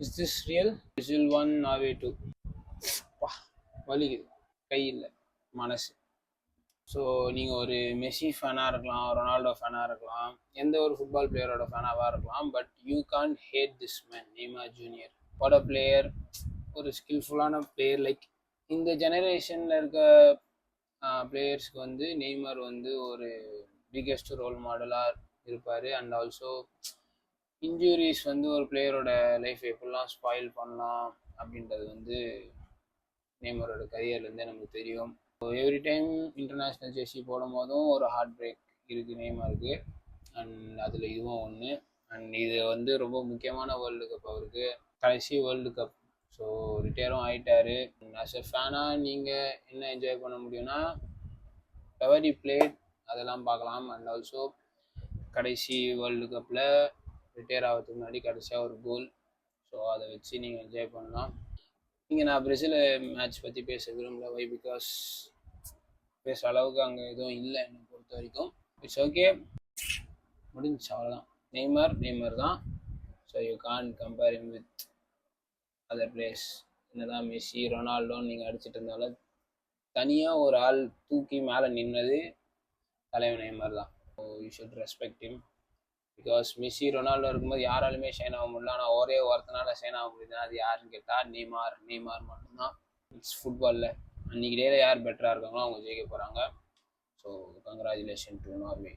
Is this real? Brazil 1 Norway 2. வா, வலிக்குது. கை இல்லை, மனசு. ஸோ நீங்கள் ஒரு மெஸ்ஸி ஃபேனாக இருக்கலாம், ரொனால்டோ ஃபேனாக இருக்கலாம், எந்த ஒரு ஃபுட்பால் பிளேயரோட ஃபேனாவாக இருக்கலாம், but you can hate this man Neymar Junior. What a player, ஒரு ஸ்கில்ஃபுல்லான பிளேயர். லைக் இந்த ஜெனரேஷனில் இருக்க பிளேயர்ஸ்க்கு வந்து நெய்மார் வந்து ஒரு பிக்கெஸ்ட் ரோல் மாடலாக இருப்பார். அண்ட் ஆல்சோ இன்ஜுரிஸ் வந்து ஒரு பிளேயரோட லைஃப் எப்படிலாம் ஸ்பாயில் பண்ணலாம் அப்படின்றது வந்து நெய்மாரோட கரியர்லேருந்தே நமக்கு தெரியும். எவ்ரி டைம் இன்டர்நேஷ்னல் ஜெர்சி போடும் போதும் ஒரு ஹார்ட் பிரேக் இருக்குது நெய்மாருக்கு. அண்ட் அதில் இதுவும் ஒன்று. அண்ட் இது வந்து ரொம்ப முக்கியமான வேர்ல்டு கப் அவருக்கு, கடைசி வேர்ல்டு கப். ஸோ ரிட்டையரும் ஆகிட்டாரு. ஆஸ் எ ஃபேனாக நீங்கள் என்ன என்ஜாய் பண்ண முடியும்னா எவரி பிளேட் அதெல்லாம் பார்க்கலாம். அண்ட் ஆல்சோ கடைசி வேர்ல்டு கப்பில் ரிட்டையர் ஆகிறதுக்கு முன்னாடி கடைசியாக ஒரு கோல். ஸோ அதை வச்சு நீங்கள் என்ஜாய் பண்ணலாம். இங்கே நான் பிரேசில் மேட்ச் பற்றி பேச விரும்பல. வை பிகாஸ் பேசுகிற அளவுக்கு அங்கே எதுவும் இல்லை என்னை பொறுத்த வரைக்கும். இட்ஸ் ஓகே, முடிஞ்சிச்சு, அவ்வளோதான். நெய்மார் தான். So you can compare him with other players. என்னதான் மெஸ்ஸி ரொனால்டோன்னு நீங்கள் அடிச்சுட்டு இருந்தாலும் தனியாக ஒரு ஆள் தூக்கி மேலே நின்னது தலைவன் நெய்மார் தான். So you should respect him. Because Messi Ronaldo இருக்கும்போது யாராலுமே ஷைன் ஆக முடியல. ஆனால் ஒரே ஒருத்தனால ஷைன் ஆக முடியுதுன்னா அது யாருன்னு கேட்டால் நெய்மார் மட்டும்தான். இட்ஸ் ஃபுட்பாலில் அன்றைக்கி டேயில் யார் பெட்டராக இருக்காங்களோ அவங்க ஜெயிக்க போகிறாங்க. So congratulation to Norway.